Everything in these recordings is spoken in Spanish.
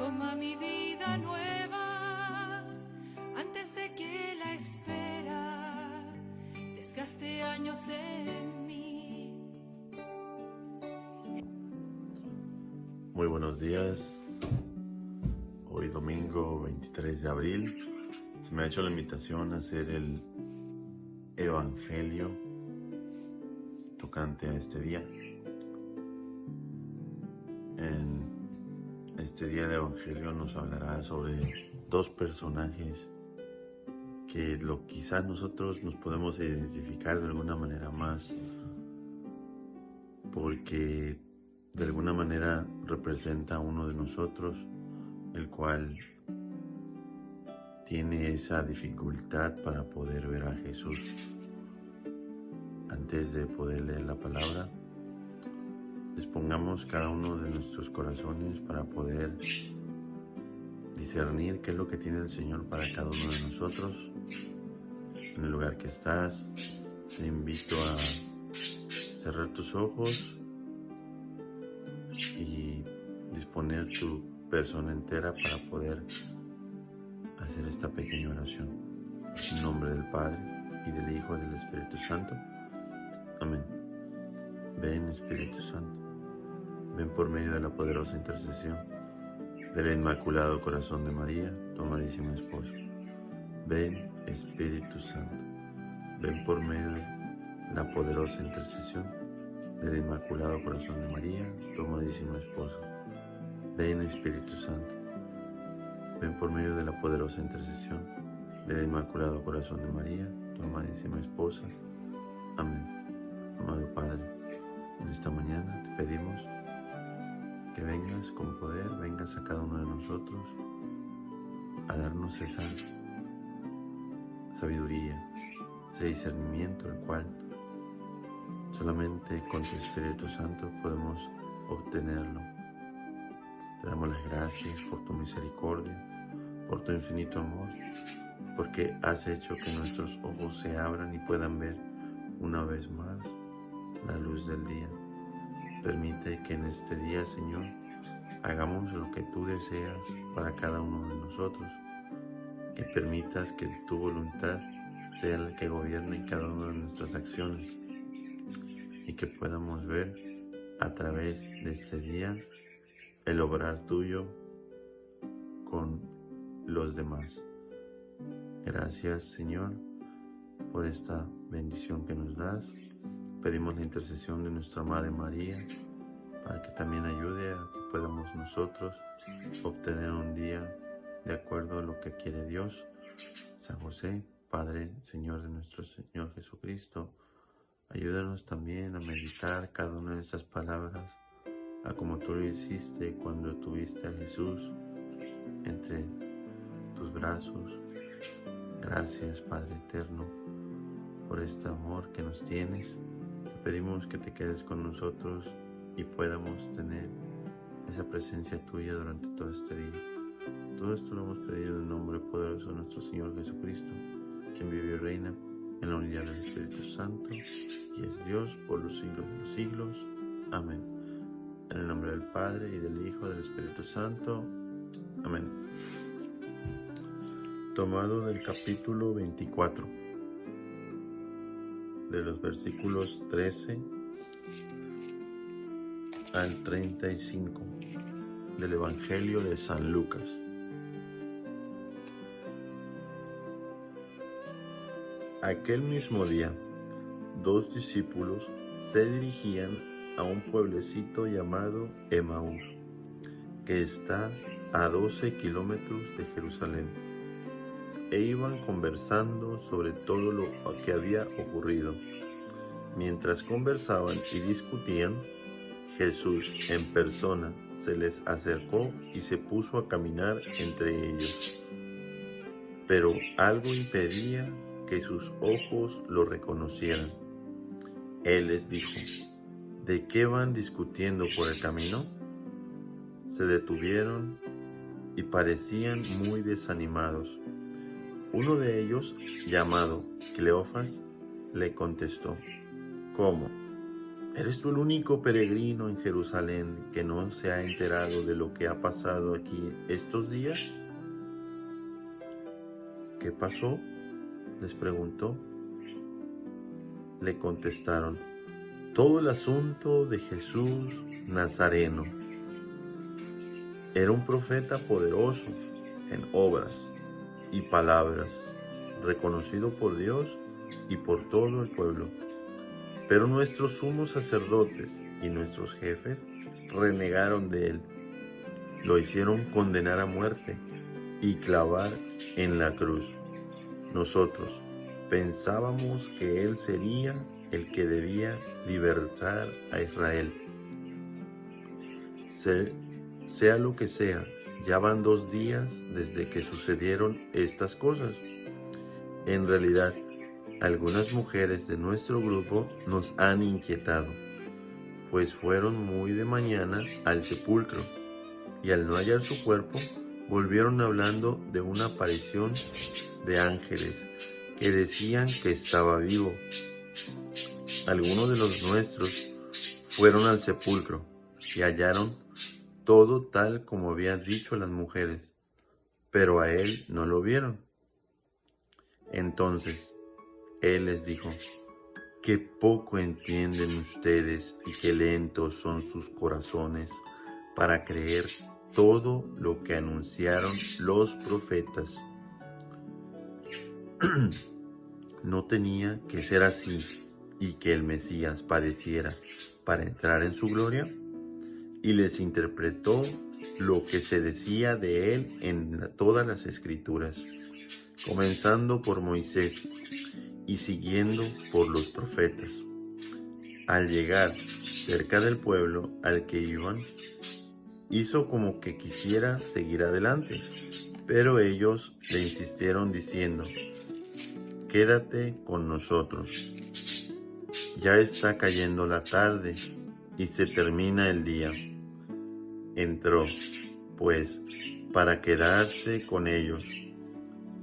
toma mi vida nueva antes de que la espera desgaste años en mí. Muy buenos días. Hoy domingo 23 de abril se me ha hecho la invitación a hacer el Evangelio tocante a este día. En este día el Evangelio nos hablará sobre dos personajes que quizás nosotros nos podemos identificar de alguna manera más, porque de alguna manera representa a uno de nosotros, el cual tiene esa dificultad para poder ver a Jesús. Antes de poder leer la palabra, dispongamos cada uno de nuestros corazones para poder discernir qué es lo que tiene el Señor para cada uno de nosotros. En el lugar que estás, te invito a cerrar tus ojos y disponer tu persona entera para poder hacer esta pequeña oración. En nombre del Padre, y del Hijo, y del Espíritu Santo. Amén. Ven, Espíritu Santo. Ven por medio de la poderosa intercesión del Inmaculado Corazón de María, tu amadísima esposa. Ven, Espíritu Santo. Ven por medio de la poderosa intercesión del Inmaculado Corazón de María, tu amadísima esposa. Ven, Espíritu Santo. Ven por medio de la poderosa intercesión del Inmaculado Corazón de María, tu amadísima esposa. Amén. Amado Padre, en esta mañana te pedimos que vengas con poder, vengas a cada uno de nosotros a darnos esa sabiduría, ese discernimiento, el cual solamente con tu Espíritu Santo podemos obtenerlo. Te damos las gracias por tu misericordia, por tu infinito amor, porque has hecho que nuestros ojos se abran y puedan ver una vez más la luz del día. Permite que en este día, Señor, hagamos lo que tú deseas para cada uno de nosotros, que permitas que tu voluntad sea la que gobierne en cada una de nuestras acciones y que podamos ver a través de este día el obrar tuyo con los demás. Gracias, Señor, por esta bendición que nos das. Pedimos la intercesión de nuestra Madre María para que también ayude a que podamos nosotros obtener un día de acuerdo a lo que quiere Dios. San José, Padre, Señor de nuestro Señor Jesucristo, ayúdanos también a meditar cada una de estas palabras, a como tú lo hiciste cuando tuviste a Jesús entre tus brazos. Gracias, Padre eterno, por este amor que nos tienes. Te pedimos que te quedes con nosotros y podamos tener esa presencia tuya durante todo este día. Todo esto lo hemos pedido en el nombre poderoso de nuestro Señor Jesucristo, quien vive y reina en la unidad del Espíritu Santo y es Dios por los siglos de los siglos. Amén. En el nombre del Padre, y del Hijo, y del Espíritu Santo. Amén. Tomado del capítulo 24, de los versículos 13 al 35 del Evangelio de San Lucas. Aquel mismo día, 2 discípulos se dirigían a un pueblecito llamado Emaús, que está a 12 kilómetros de Jerusalén, e iban conversando sobre todo lo que había ocurrido. Mientras conversaban y discutían, Jesús en persona se les acercó y se puso a caminar entre ellos. Pero algo impedía que sus ojos lo reconocieran. Él les dijo: ¿de qué van discutiendo por el camino? Se detuvieron y parecían muy desanimados. Uno de ellos, llamado Cleofas, le contestó: ¿cómo? ¿Eres tú el único peregrino en Jerusalén que no se ha enterado de lo que ha pasado aquí estos días? ¿Qué pasó?, les preguntó. Le contestaron: todo el asunto de Jesús Nazareno. Era un profeta poderoso en obras y palabras, reconocido por Dios y por todo el pueblo. Pero nuestros sumos sacerdotes y nuestros jefes renegaron de él. Lo hicieron condenar a muerte y clavar en la cruz. Nosotros pensábamos que él sería el que debía libertar a Israel. Sea lo que sea, ya van 2 días desde que sucedieron estas cosas. En realidad, algunas mujeres de nuestro grupo nos han inquietado, pues fueron muy de mañana al sepulcro y al no hallar su cuerpo, volvieron hablando de una aparición de ángeles que decían que estaba vivo. Algunos de los nuestros fueron al sepulcro y hallaron todo tal como habían dicho las mujeres, pero a él no lo vieron. Entonces él les dijo: qué poco entienden ustedes y qué lentos son sus corazones para creer todo lo que anunciaron los profetas. ¿No tenía que ser así y que el Mesías padeciera para entrar en su gloria? Y les interpretó lo que se decía de él en todas las Escrituras, comenzando por Moisés y siguiendo por los profetas. Al llegar cerca del pueblo al que iban, hizo como que quisiera seguir adelante, pero ellos le insistieron diciendo: quédate con nosotros. Ya está cayendo la tarde y se termina el día. Entró, pues, para quedarse con ellos,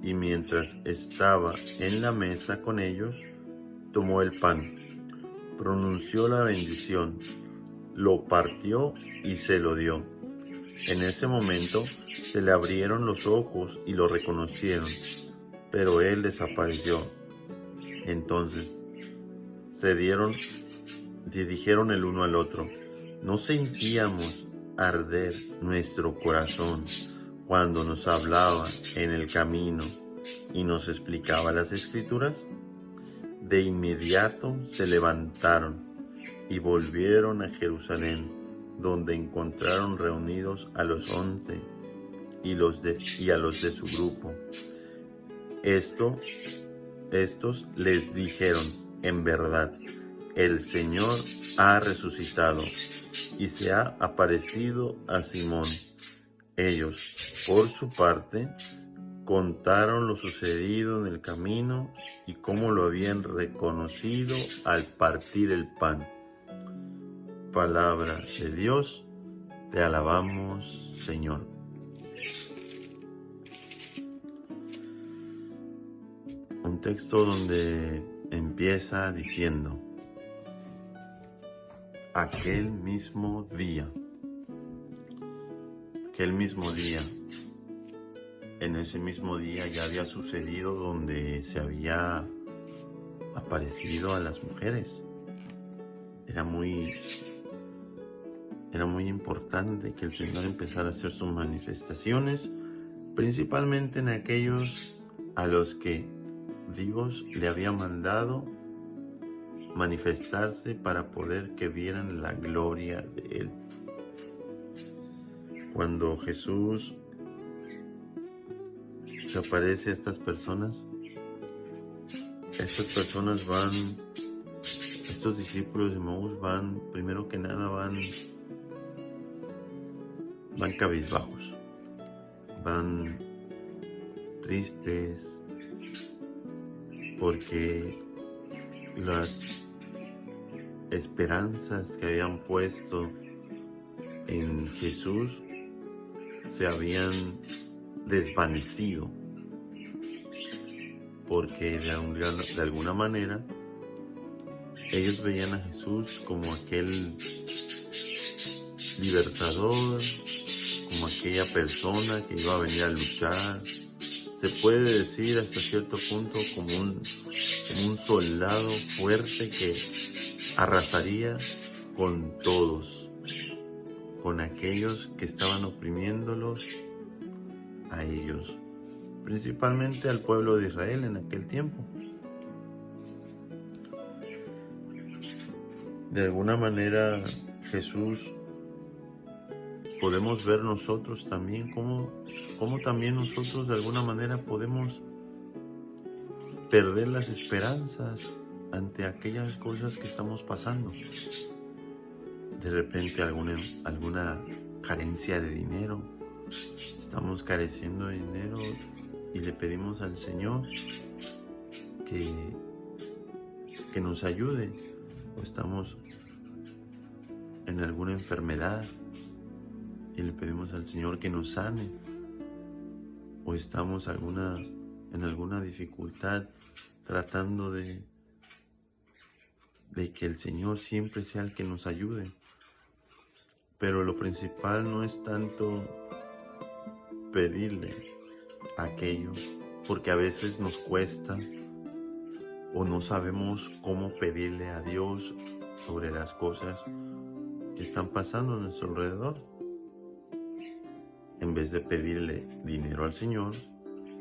y mientras estaba en la mesa con ellos, tomó el pan, pronunció la bendición, lo partió y se lo dio. En ese momento se le abrieron los ojos y lo reconocieron, pero él desapareció. Entonces se dijeron el uno al otro: ¿no sentíamos arder nuestro corazón cuando nos hablaba en el camino y nos explicaba las Escrituras? De inmediato se levantaron y volvieron a Jerusalén, donde encontraron reunidos a los 11 y a los de su grupo. Estos les dijeron: en verdad, el Señor ha resucitado y se ha aparecido a Simón. Ellos, por su parte, contaron lo sucedido en el camino y cómo lo habían reconocido al partir el pan. Palabra de Dios, te alabamos, Señor. Un texto donde empieza diciendo: aquel mismo día, en ese mismo día ya había sucedido donde se había aparecido a las mujeres. Era muy importante que el Señor empezara a hacer sus manifestaciones, principalmente en aquellos a los que Dios le había mandado manifestarse para poder que vieran la gloria de Él. Cuando Jesús se aparece a estas personas estos discípulos de Emaús primero que nada van cabizbajos, van tristes, porque las esperanzas que habían puesto en Jesús se habían desvanecido, porque de alguna manera Ellos veían a Jesús como aquel libertador, como aquella persona que iba a venir a luchar. Se puede decir hasta cierto punto como un soldado fuerte que arrasaría con todos, con aquellos que estaban oprimiéndolos a ellos, principalmente al pueblo de Israel en aquel tiempo. De alguna manera, Jesús, podemos ver nosotros también cómo también nosotros de alguna manera podemos perder las esperanzas ante aquellas cosas que estamos pasando. De repente alguna carencia de dinero, estamos careciendo de dinero y le pedimos al Señor que nos ayude, o estamos en alguna enfermedad y le pedimos al Señor que nos sane, o estamos en alguna dificultad tratando de que el Señor siempre sea el que nos ayude. Pero lo principal no es tanto pedirle aquello, porque a veces nos cuesta o no sabemos cómo pedirle a Dios sobre las cosas que están pasando a nuestro alrededor. En vez de pedirle dinero al Señor,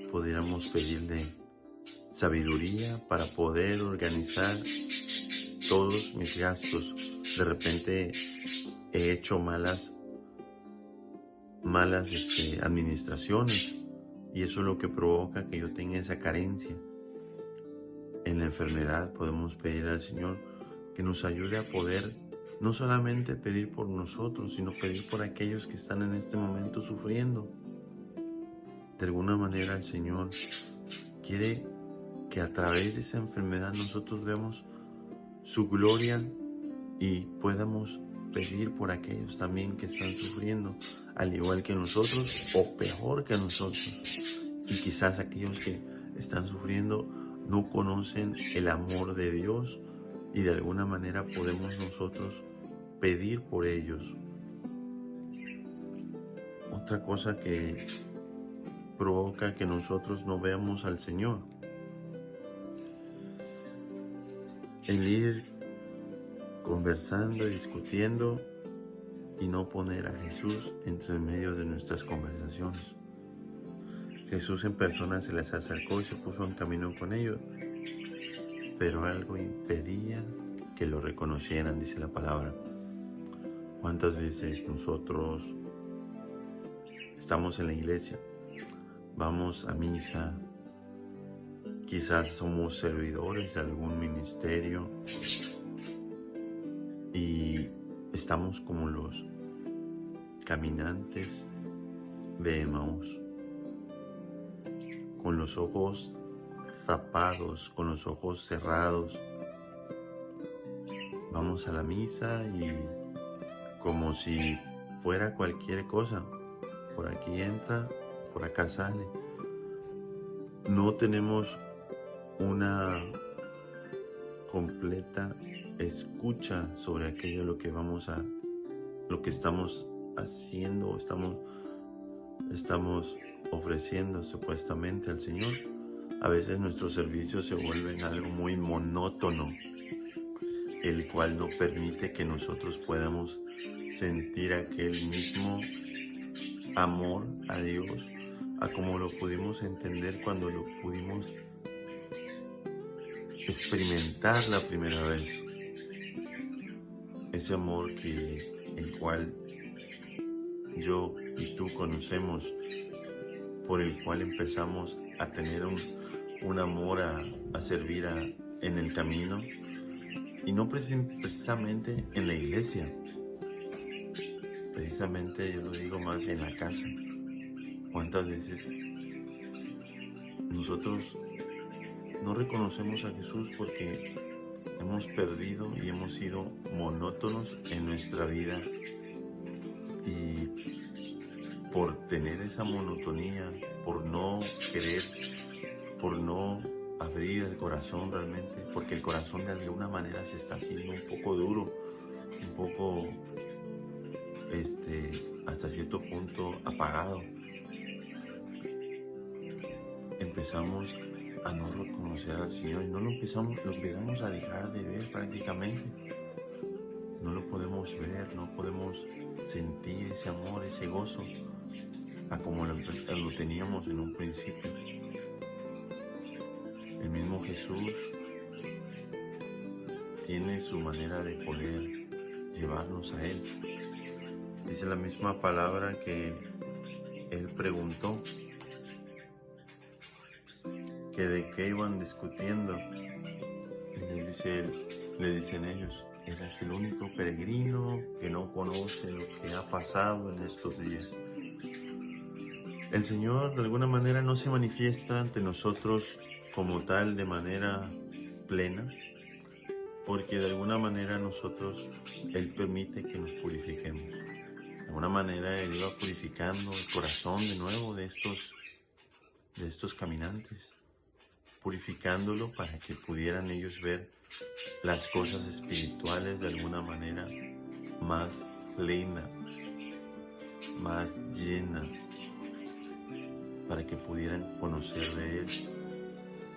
pudiéramos pedirle sabiduría para poder organizar todos mis gastos. De repente he hecho malas administraciones, y eso es lo que provoca que yo tenga esa carencia. En la enfermedad podemos pedir al Señor que nos ayude a poder no solamente pedir por nosotros, sino pedir por aquellos que están en este momento sufriendo. De alguna manera el Señor quiere que a través de esa enfermedad nosotros vemos su gloria y podamos pedir por aquellos también que están sufriendo, al igual que nosotros o peor que nosotros. Y quizás aquellos que están sufriendo no conocen el amor de Dios, y de alguna manera podemos nosotros pedir por ellos. Otra cosa que provoca que nosotros no veamos al Señor, el ir conversando y discutiendo y no poner a Jesús entre el medio de nuestras conversaciones. Jesús en persona se les acercó y se puso en camino con ellos, pero algo impedía que lo reconocieran, dice la palabra. ¿Cuántas veces nosotros estamos en la iglesia, vamos a misa, quizás somos servidores de algún ministerio y estamos como los caminantes de Emaús, con los ojos tapados, con los ojos cerrados? Vamos a la misa y como si fuera cualquier cosa, por aquí entra, por acá sale. No tenemos una completa escucha sobre aquello lo que estamos haciendo, estamos ofreciendo supuestamente al Señor. A veces nuestros servicios se vuelven algo muy monótono, el cual no permite que nosotros podamos sentir aquel mismo amor a Dios, a como lo pudimos entender cuando lo pudimos experimentar la primera vez. Ese amor el cual yo y tú conocemos, por el cual empezamos a tener un amor a servir en el camino, y no precisamente en la iglesia, precisamente yo lo digo más en la casa. ¿Cuántas veces nosotros no reconocemos a Jesús porque hemos perdido y hemos sido monótonos en nuestra vida? Y por tener esa monotonía, por no querer, por no abrir el corazón realmente, porque el corazón de alguna manera se está haciendo un poco duro, un poco, hasta cierto punto apagado. Empezamos a no reconocer al Señor y lo empezamos a dejar de ver prácticamente. No lo podemos ver, no podemos sentir ese amor, ese gozo, a como lo teníamos en un principio. El mismo Jesús tiene su manera de poder llevarnos a Él. Dice la misma palabra que Él preguntó, que de qué iban discutiendo. Y le dicen ellos, eres el único peregrino que no conoce lo que ha pasado en estos días. El Señor de alguna manera no se manifiesta ante nosotros como tal de manera plena, porque de alguna manera Él permite que nos purifiquemos. De alguna manera Él iba purificando el corazón de nuevo de estos caminantes, purificándolo para que pudieran ellos ver las cosas espirituales de alguna manera más plena, más llena, para que pudieran conocer de Él.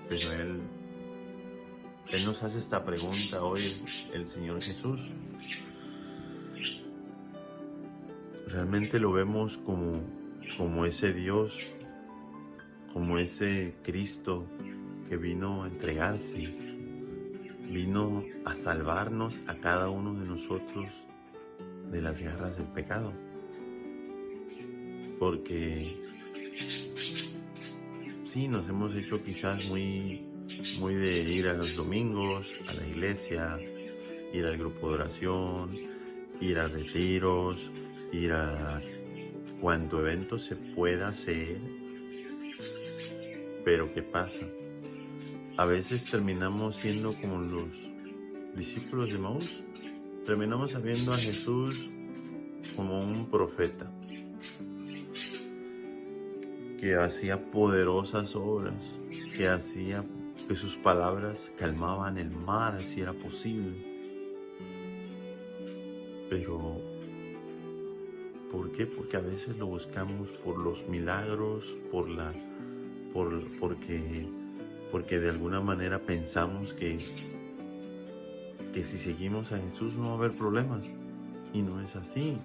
Pero Él nos hace esta pregunta hoy, el Señor Jesús. Realmente lo vemos como ese Dios, como ese Cristo que vino a entregarse, vino a salvarnos a cada uno de nosotros de las garras del pecado. Porque sí, nos hemos hecho quizás muy de ir a los domingos, a la iglesia, ir al grupo de oración, ir a retiros, ir a cuanto evento se pueda hacer. Pero ¿qué pasa? A veces terminamos siendo como los discípulos de Emaús. Terminamos viendo a Jesús como un profeta que hacía poderosas obras, que sus palabras calmaban el mar si era posible. Pero ¿por qué? Porque a veces lo buscamos por los milagros, porque de alguna manera pensamos que si seguimos a Jesús no va a haber problemas. Y no es así.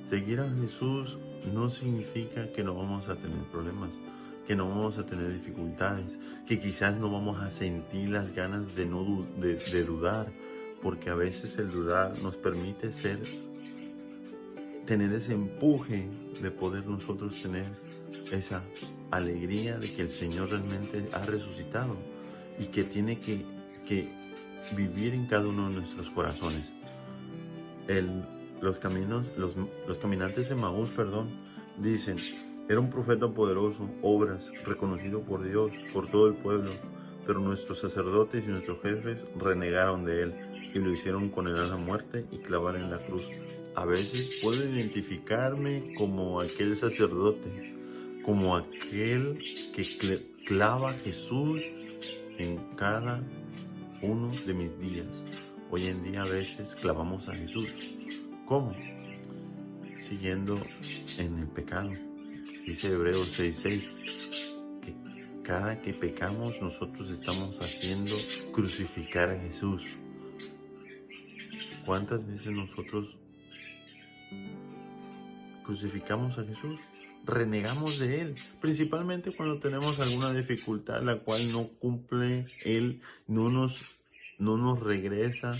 Seguir a Jesús no significa que no vamos a tener problemas, que no vamos a tener dificultades, que quizás no vamos a sentir las ganas de dudar, porque a veces el dudar nos permite tener ese empuje de poder nosotros tener esa alegría de que el Señor realmente ha resucitado y que tiene que vivir en cada uno de nuestros corazones. Los caminantes de Emaús, dicen, era un profeta poderoso, obras, reconocido por Dios, por todo el pueblo, pero nuestros sacerdotes y nuestros jefes renegaron de él y lo hicieron condenar a muerte y clavar en la cruz. A veces puedo identificarme como aquel sacerdote, como aquel que clava a Jesús en cada uno de mis días. Hoy en día a veces clavamos a Jesús. ¿Cómo? Siguiendo en el pecado. Dice Hebreos 6:6 que cada que pecamos nosotros estamos haciendo crucificar a Jesús. ¿Cuántas veces nosotros crucificamos a Jesús? Renegamos de Él, principalmente cuando tenemos alguna dificultad la cual no cumple Él, no nos regresa.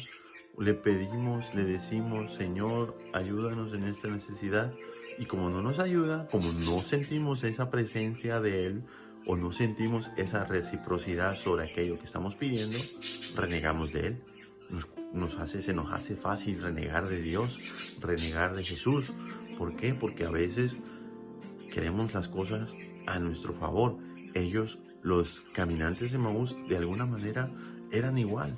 Le pedimos, le decimos, Señor, ayúdanos en esta necesidad. Y como no nos ayuda, como no sentimos esa presencia de Él o no sentimos esa reciprocidad sobre aquello que estamos pidiendo, renegamos de Él. Se nos hace fácil renegar de Dios, renegar de Jesús. ¿Por qué? Porque a veces queremos las cosas a nuestro favor. Ellos, los caminantes de Emaús, de alguna manera eran igual.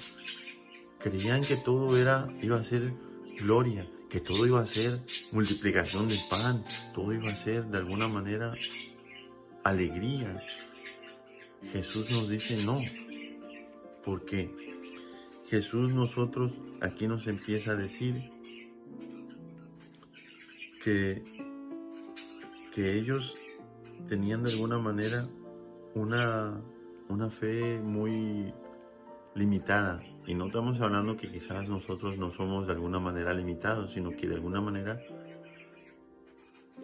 Creían que todo iba a ser gloria, que todo iba a ser multiplicación del pan, todo iba a ser de alguna manera alegría. Jesús nos dice no, porque Jesús aquí nos empieza a decir que ellos tenían de alguna manera una fe muy limitada. Y no estamos hablando que quizás nosotros no somos de alguna manera limitados, sino que de alguna manera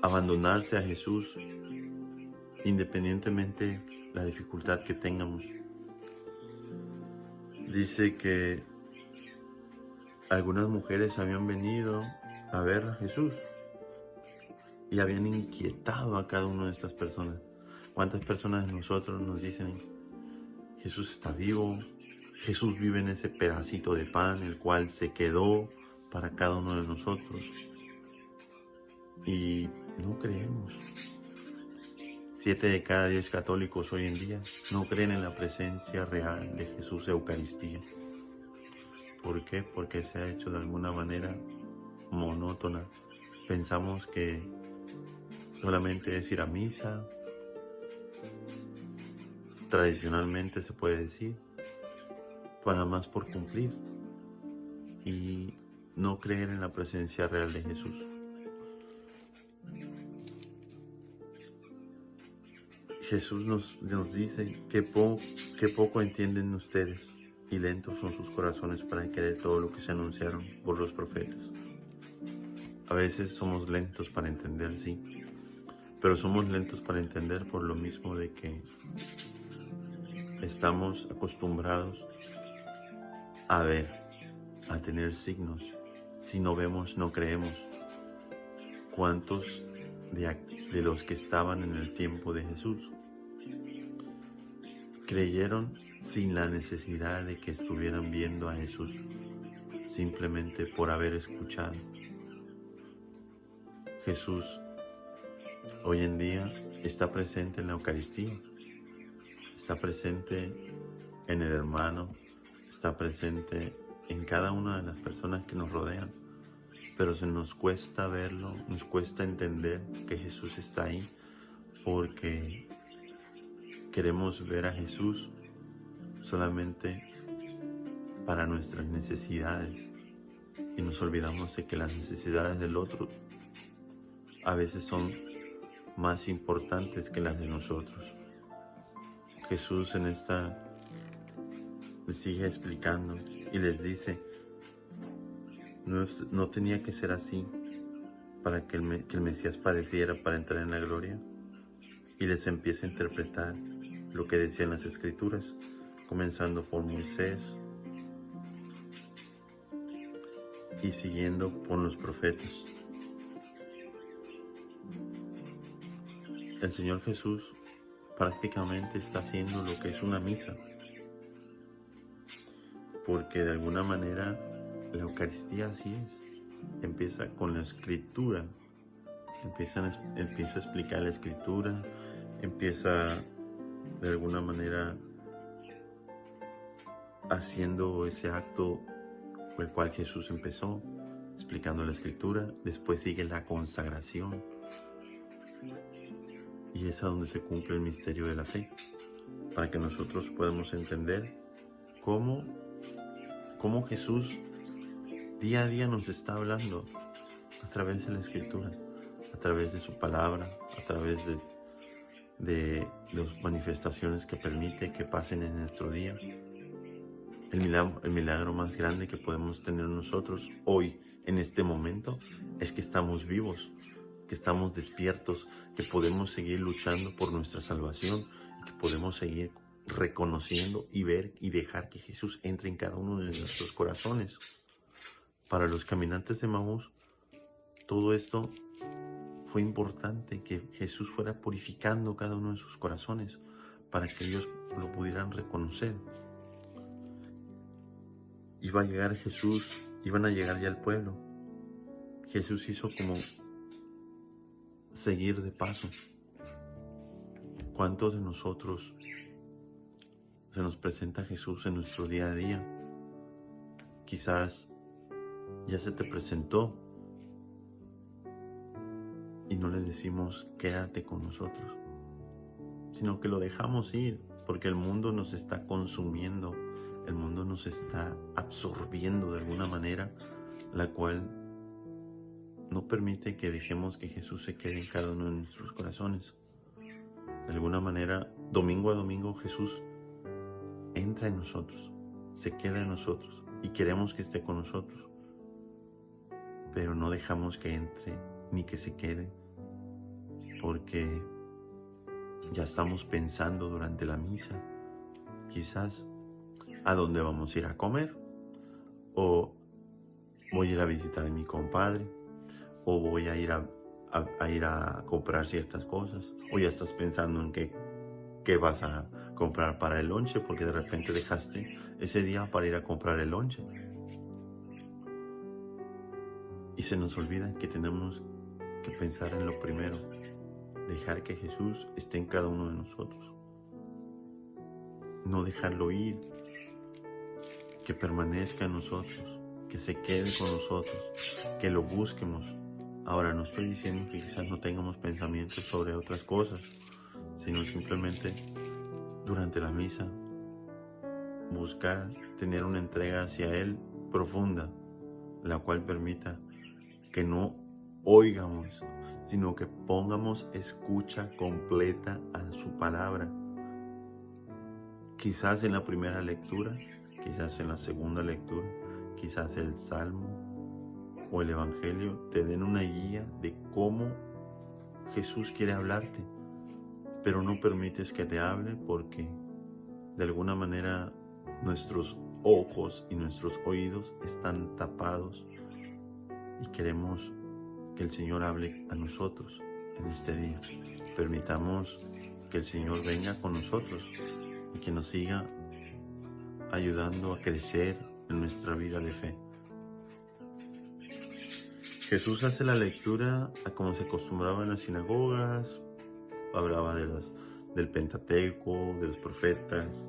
abandonarse a Jesús independientemente la dificultad que tengamos. Dice que algunas mujeres habían venido a ver a Jesús y habían inquietado a cada una de estas personas. ¿Cuántas personas de nosotros nos dicen, Jesús está vivo, Jesús vive en ese pedacito de pan, el cual se quedó para cada uno de nosotros? Y no creemos. 7 de cada 10 católicos hoy en día no creen en la presencia real de Jesús Eucaristía. ¿Por qué? Porque se ha hecho de alguna manera monótona. Pensamos que solamente es ir a misa, tradicionalmente se puede decir, para más por cumplir, y no creer en la presencia real de Jesús. Jesús nos dice que poco entienden ustedes y lentos son sus corazones para creer todo lo que se anunciaron por los profetas. A veces somos lentos para entender, sí, pero somos lentos para entender por lo mismo de que estamos acostumbrados a ver, a tener signos. Si no vemos, no creemos. ¿Cuántos de los que estaban en el tiempo de Jesús creyeron sin la necesidad de que estuvieran viendo a Jesús, simplemente por haber escuchado? Jesús hoy en día está presente en la Eucaristía, está presente en el hermano, está presente en cada una de las personas que nos rodean, pero se nos cuesta verlo, nos cuesta entender que Jesús está ahí, porque queremos ver a Jesús solamente para nuestras necesidades y nos olvidamos de que las necesidades del otro a veces son más importantes que las de nosotros. Jesús en esta les sigue explicando y les dice, no tenía que ser así para que el Mesías padeciera para entrar en la gloria. Y les empieza a interpretar lo que decían las Escrituras, comenzando por Moisés y siguiendo por los profetas. El Señor Jesús prácticamente está haciendo lo que es una misa, porque de alguna manera la Eucaristía así es. Empieza con la Escritura, empieza a explicar la Escritura, empieza de alguna manera haciendo ese acto por el cual Jesús empezó, explicando la Escritura. Después sigue la consagración, y es a donde se cumple el misterio de la fe, para que nosotros podamos entender cómo Jesús día a día nos está hablando a través de la Escritura, a través de su palabra, a través de las manifestaciones que permite que pasen en nuestro día. El milagro más grande que podemos tener nosotros hoy, en este momento, es que estamos vivos, que estamos despiertos, que podemos seguir luchando por nuestra salvación, que podemos seguir reconociendo y ver y dejar que Jesús entre en cada uno de nuestros corazones. Para los caminantes de Emaús, todo esto fue importante, que Jesús fuera purificando cada uno de sus corazones para que ellos lo pudieran reconocer. Iba a llegar Jesús, iban a llegar ya al pueblo. Jesús hizo como seguir de paso. ¿Cuántos de nosotros se nos presenta Jesús en nuestro día a día? Quizás ya se te presentó y no le decimos quédate con nosotros. sino que lo dejamos ir, porque el mundo nos está consumiendo, el mundo nos está absorbiendo de alguna manera, la cual no permite que dejemos que Jesús se quede en cada uno de nuestros corazones. De alguna manera, domingo a domingo, Jesús entra en nosotros, se queda en nosotros y queremos que esté con nosotros, pero no dejamos que entre ni que se quede, porque ya estamos pensando durante la misa, quizás, a dónde vamos a ir a comer, o voy a ir a visitar a mi compadre, o voy a ir a comprar ciertas cosas, o ya estás pensando en qué vas a comprar para el lonche, porque de repente dejaste ese día para ir a comprar el lonche. Y se nos olvida que tenemos que pensar en lo primero, dejar que Jesús esté en cada uno de nosotros, no dejarlo ir, que permanezca en nosotros, que se quede con nosotros, que lo busquemos. Ahora, no estoy diciendo que quizás no tengamos pensamientos sobre otras cosas, sino simplemente durante la misa buscar tener una entrega hacia Él profunda, la cual permita que no oigamos, sino que pongamos escucha completa a su palabra. Quizás en la primera lectura, quizás en la segunda lectura, quizás el Salmo o el Evangelio te den una guía de cómo Jesús quiere hablarte, pero no permites que te hable porque de alguna manera nuestros ojos y nuestros oídos están tapados y queremos que el Señor hable a nosotros en este día. Permitamos que el Señor venga con nosotros y que nos siga ayudando a crecer en nuestra vida de fe. Jesús hace la lectura a como se acostumbraba en las sinagogas, hablaba del Pentateuco, de los profetas,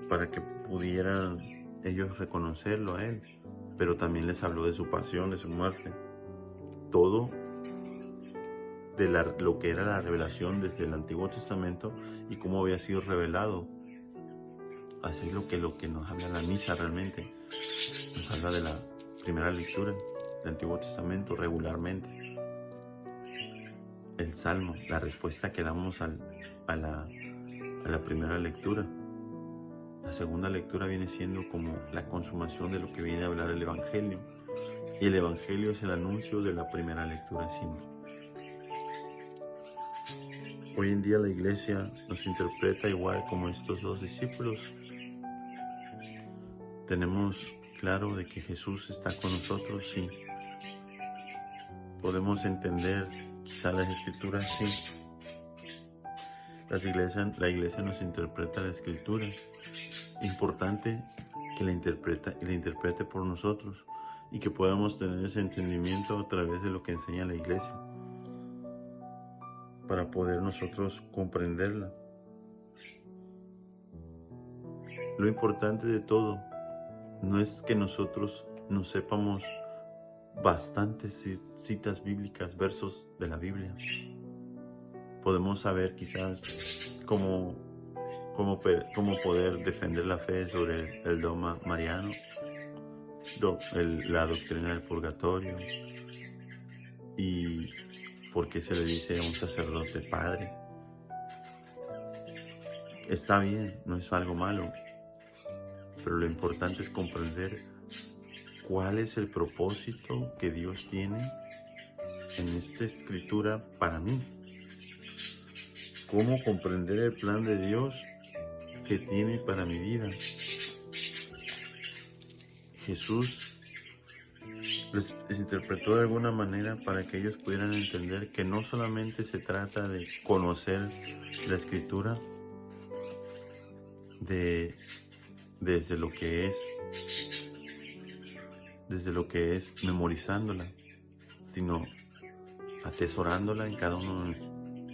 para que pudieran ellos reconocerlo a Él, pero también les habló de su pasión, de su muerte, todo de lo que era la revelación desde el Antiguo Testamento y cómo había sido revelado. Así es lo que nos habla la misa realmente, nos habla de la primera lectura del Antiguo Testamento regularmente. El Salmo, la respuesta que damos a la primera lectura. La segunda lectura viene siendo como la consumación de lo que viene a hablar el Evangelio. Y el Evangelio es el anuncio de la primera lectura siempre. Hoy en día la Iglesia nos interpreta igual como estos dos discípulos. Tenemos claro de que Jesús está con nosotros, sí. Podemos entender quizá las Escrituras, sí. La Iglesia nos interpreta la Escritura. Importante que la interprete por nosotros y que podamos tener ese entendimiento a través de lo que enseña la Iglesia para poder nosotros comprenderla. Lo importante de todo no es que nosotros no sepamos bastantes citas bíblicas, versos de la Biblia. Podemos saber quizás cómo poder defender la fe sobre el dogma mariano, la doctrina del purgatorio y por qué se le dice a un sacerdote padre. Está bien, no es algo malo, pero lo importante es comprender cuál es el propósito que Dios tiene en esta escritura para mí. Cómo comprender el plan de Dios que tiene para mi vida. Jesús les interpretó de alguna manera para que ellos pudieran entender que no solamente se trata de conocer la Escritura desde lo que es memorizándola, sino atesorándola en cada uno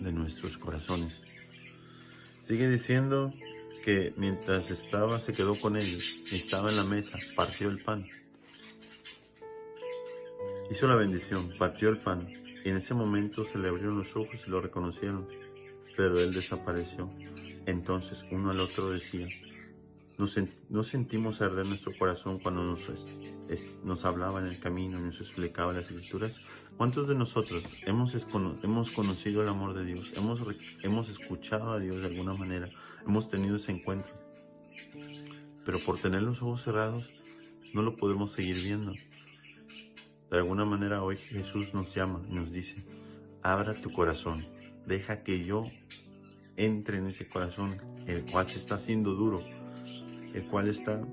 de nuestros corazones. Sigue diciendo que mientras se quedó con ellos, estaba en la mesa, partió el pan, hizo la bendición, partió el pan, y en ese momento se le abrieron los ojos y lo reconocieron, pero él desapareció. Entonces uno al otro decía, ¿no sentimos arder nuestro corazón cuando nos hablaba en el camino y nos explicaba las Escrituras? ¿Cuántos de nosotros hemos conocido el amor de Dios? Hemos escuchado a Dios de alguna manera, hemos tenido ese encuentro, pero por tener los ojos cerrados no lo podemos seguir viendo. De alguna manera hoy Jesús nos llama y nos dice, abra tu corazón, deja que yo entre en ese corazón, el cual se está haciendo duro, el cual está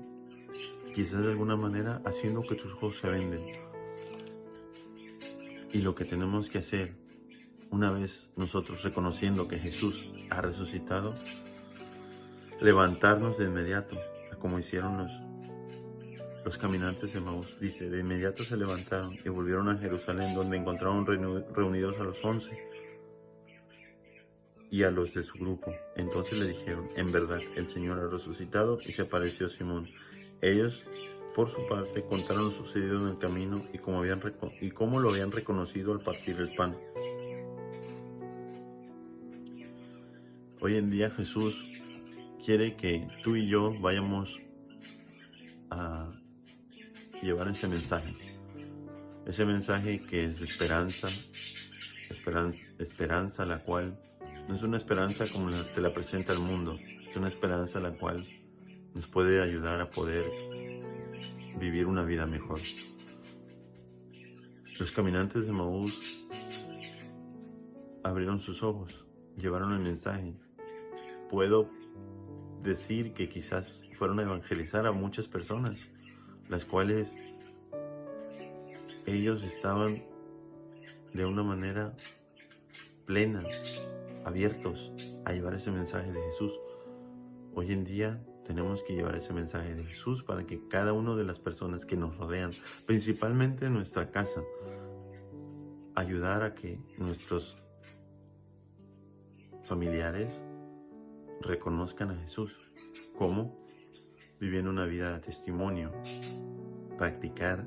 quizás de alguna manera haciendo que tus ojos se venden. Y lo que tenemos que hacer, una vez nosotros reconociendo que Jesús ha resucitado, levantarnos de inmediato, como hicieron los caminantes de Emaús. Dice, de inmediato se levantaron y volvieron a Jerusalén, donde encontraron reunidos a los 11 y a los de su grupo. Entonces le dijeron, en verdad, el Señor ha resucitado y se apareció a Simón. Ellos, por su parte, contaron lo sucedido en el camino y cómo lo habían reconocido al partir el pan. Hoy en día Jesús quiere que tú y yo vayamos a llevar ese mensaje que es de esperanza la cual no es una esperanza como te la presenta el mundo, es una esperanza la cual nos puede ayudar a poder vivir una vida mejor. Los caminantes de Emaús abrieron sus ojos, llevaron el mensaje. Puedo decir que quizás fueron a evangelizar a muchas personas, las cuales ellos estaban de una manera plena, abiertos a llevar ese mensaje de Jesús. Hoy en día tenemos que llevar ese mensaje de Jesús para que cada una de las personas que nos rodean, principalmente en nuestra casa, ayudar a que nuestros familiares reconozcan a Jesús. ¿Cómo? Viviendo una vida de testimonio, practicar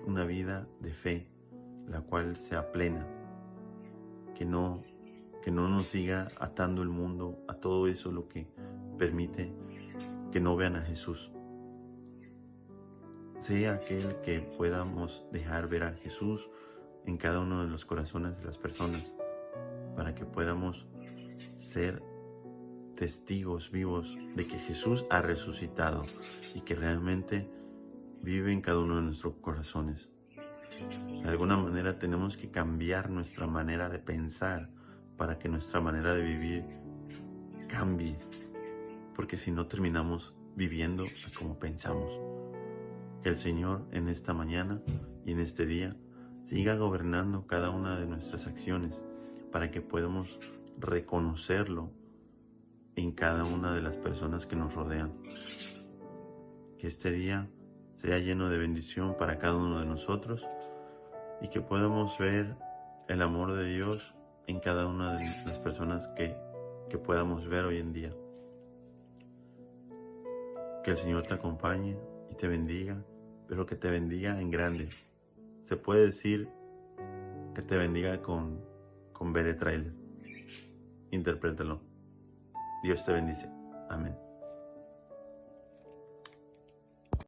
una vida de fe, la cual sea plena, que no nos siga atando el mundo a todo eso, lo que permite que no vean a Jesús. Sea aquel que podamos dejar ver a Jesús en cada uno de los corazones de las personas, para que podamos ser testigos vivos de que Jesús ha resucitado y que realmente vive en cada uno de nuestros corazones. De alguna manera tenemos que cambiar nuestra manera de pensar para que nuestra manera de vivir cambie, porque si no terminamos viviendo como pensamos. Que el Señor en esta mañana y en este día siga gobernando cada una de nuestras acciones para que podamos reconocerlo en cada una de las personas que nos rodean. Que este día sea lleno de bendición para cada uno de nosotros y que podamos ver el amor de Dios en cada una de las personas que podamos ver hoy en día. Que el Señor te acompañe y te bendiga, pero que te bendiga en grande. Se puede decir que te bendiga con B de trailer. Interprétalo. Dios te bendice. Amén.